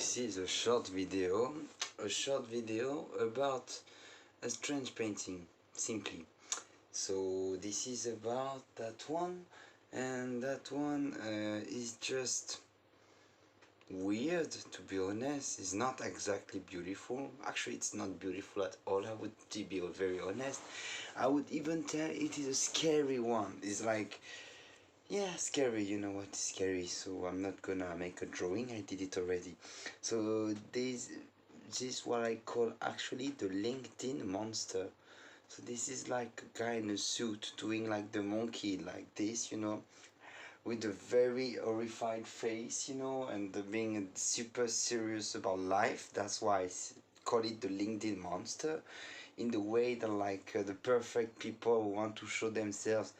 this is a short video about a strange painting, simply. So this is about that one, and that one is just weird, to be honest. It's not exactly beautiful. Actually, it's not beautiful at all. I would be very honest. I would even tell it is a scary one. It's like, yeah, scary. You know what is scary? So I'm not gonna make a drawing. I did it already. So this is what I call actually the LinkedIn monster. So this is like a guy in a suit doing like the monkey like this, with a very horrified face, and being super serious about life. That's why I call it the LinkedIn monster, in the way that like the perfect people who want to show themselves,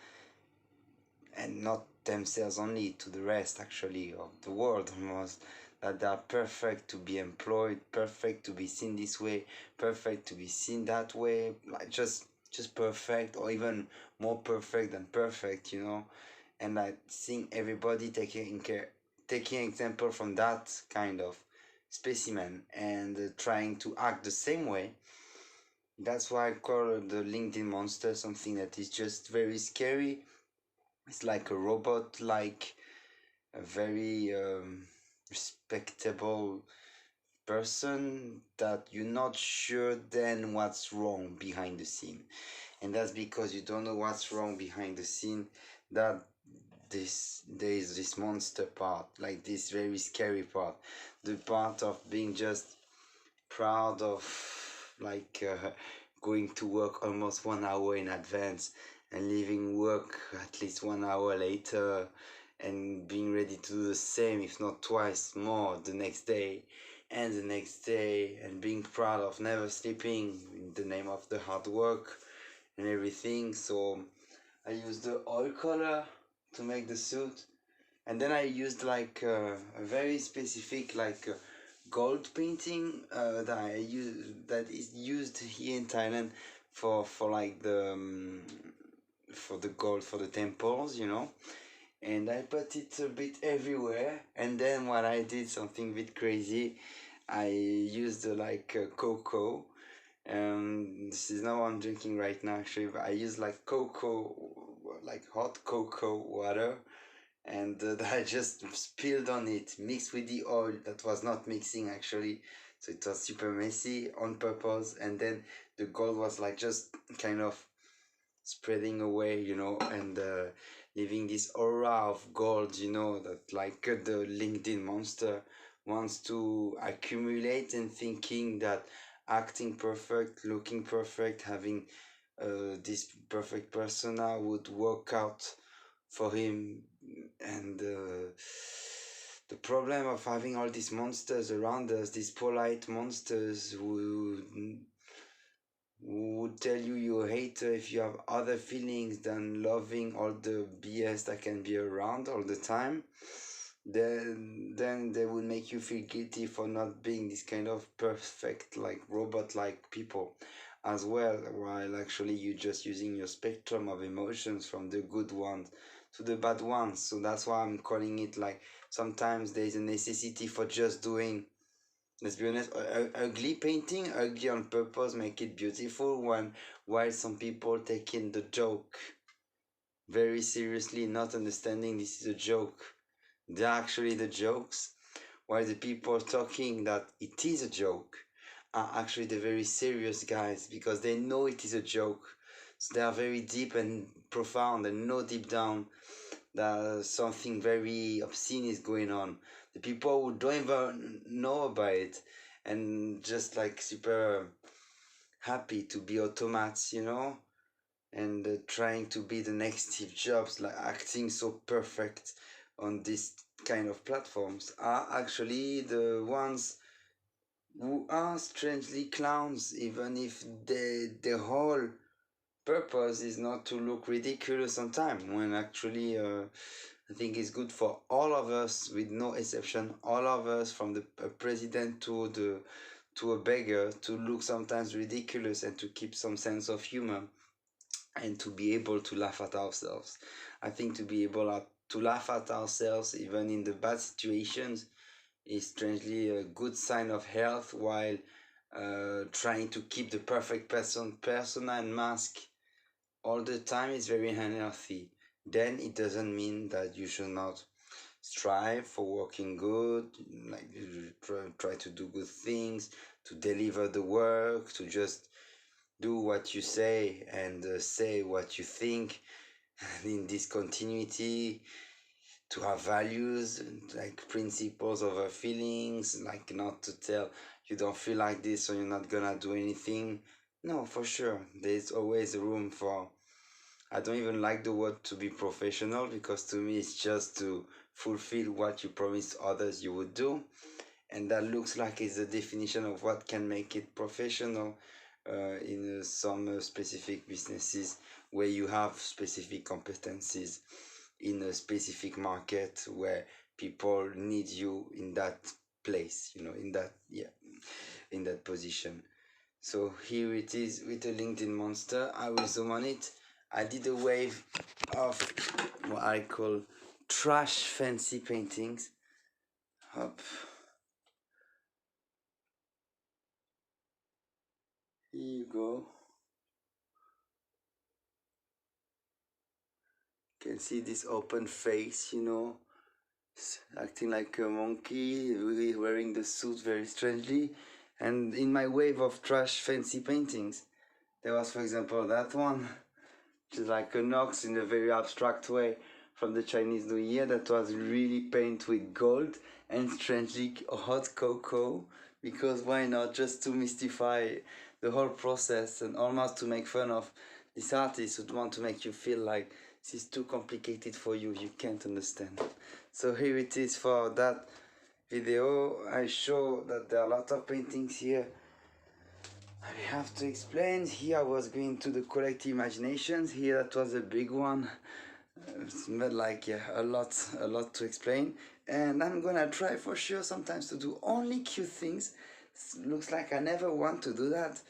and not themselves only, to the rest actually of the world almost, that they are perfect to be employed, perfect to be seen this way, perfect to be seen that way, like just perfect, or even more perfect than perfect, and I think everybody taking example from that kind of specimen, and trying to act the same way. That's why I call the LinkedIn monster something that is just very scary. It's like a robot, like a very respectable person that you're not sure then what's wrong behind the scene. And that's because you don't know what's wrong behind the scene, that there is this monster part, like this very scary part, the part of being just proud of, like going to work almost 1 hour in advance and leaving work at least 1 hour later, and being ready to do the same, if not twice more, the next day and the next day, and being proud of never sleeping in the name of the hard work and everything. So I used the oil color to make the suit, and then I used like a very specific gold painting that is used here in Thailand for like the for the gold for the temples, and I put it a bit everywhere. And then what I did, something a bit crazy, I used cocoa. This is not what I'm drinking right now actually, but I used like cocoa, like hot cocoa water, and I just spilled on it, mixed with the oil that was not mixing actually, so it was super messy on purpose. And then the gold was like just kind of spreading away, and leaving this aura of gold, that like the LinkedIn monster wants to accumulate, and thinking that acting perfect, looking perfect, having this perfect persona would work out for him. And the problem of having all these monsters around us, these polite monsters who would tell you're a hater if you have other feelings than loving all the BS that can be around all the time, then they will make you feel guilty for not being this kind of perfect, like robot-like people as well, while actually you're just using your spectrum of emotions from the good ones to the bad ones. So that's why I'm calling it like, sometimes there's a necessity for just doing, let's be honest, ugly painting, ugly on purpose, make it beautiful, while some people taking the joke very seriously, not understanding this is a joke. They're actually the jokes, while the people talking that it is a joke are actually the very serious guys, because they know it is a joke. So they are very deep and profound, and know deep down that something very obscene is going on. The people who don't even know about it, and just like super happy to be automats, and trying to be the next Steve Jobs, like acting so perfect on this kind of platforms, are actually the ones who are strangely clowns, even if the whole purpose is not to look ridiculous on time, when actually I think it's good for all of us, with no exception, all of us, from the president to a beggar, to look sometimes ridiculous, and to keep some sense of humor, and to be able to laugh at ourselves. I think to be able to laugh at ourselves even in the bad situations is strangely a good sign of health, while trying to keep the perfect persona and mask all the time is very unhealthy. Then it doesn't mean that you should not strive for working good, like you try to do good things, to deliver the work, to just do what you say and say what you think in this continuity, to have values like principles over feelings, like not to tell you don't feel like this so you're not gonna do anything. No, for sure there's always room for, I don't even like the word to be professional, because to me it's just to fulfill what you promised others you would do, and that looks like it's the definition of what can make it professional in some specific businesses where you have specific competencies in a specific market where people need you in that place, you know, in that, yeah, in that position. So here it is with a LinkedIn monster. I will zoom on it. I did a wave of what I call trash fancy paintings. Up. Here you go. You can see this open face, you know, acting like a monkey, really wearing the suit very strangely. And in my wave of trash fancy paintings, there was, for example, that one, which is like an ox in a very abstract way from the Chinese New Year, that was really painted with gold and strangely hot cocoa, because why not, just to mystify the whole process and almost to make fun of this artist who'd want to make you feel like this is too complicated for you, you can't understand. So here it is for that video. I show that there are a lot of paintings here I have to explain. Here I was going to the collective imaginations. Here that was a big one. It's not like, yeah, a lot to explain. And I'm gonna try for sure sometimes to do only cute things. Looks like I never want to do that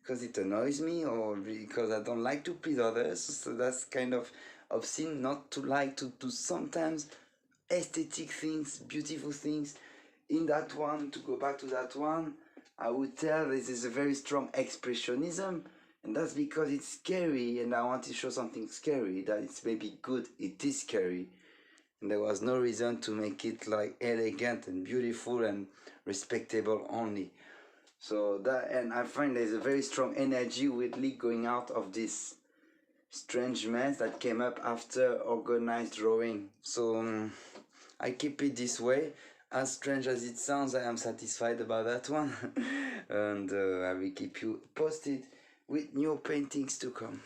because it annoys me or because I don't like to please others. So that's kind of obscene not to like to do sometimes aesthetic things, beautiful things. In that one, to go back to that one, I would tell this is a very strong expressionism, and that's because it's scary, and I want to show something scary, that it's maybe good, it is scary. And there was no reason to make it like elegant and beautiful and respectable only. So that, and I find there's a very strong energy weirdly going out of this strange mess that came up after organized drawing. So I keep it this way. As strange as it sounds, I am satisfied about that one. And I will keep you posted with new paintings to come.